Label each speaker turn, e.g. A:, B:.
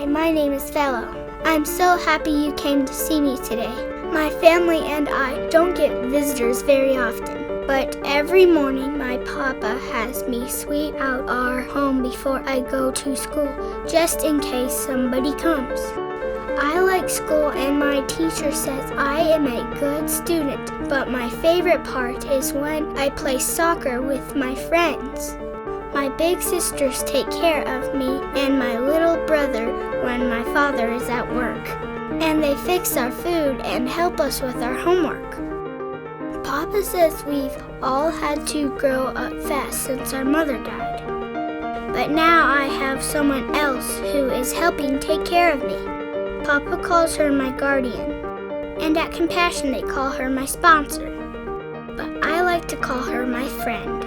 A: Hi, my name is Fellow. I'm so happy you came to see me today. My family and I don't get visitors very often, but every morning my papa has me sweep out our home before I go to school, just in case somebody comes. I like school and my teacher says I am a good student, but my favorite part is when I play soccer with my friends. My big sisters take care of me and my little brother when my father is at work. And they fix our food and help us with our homework. Papa says we've all had to grow up fast since our mother died. But now I have someone else who is helping take care of me. Papa calls her my guardian, and at Compassion they call her my sponsor. But I like to call her my friend.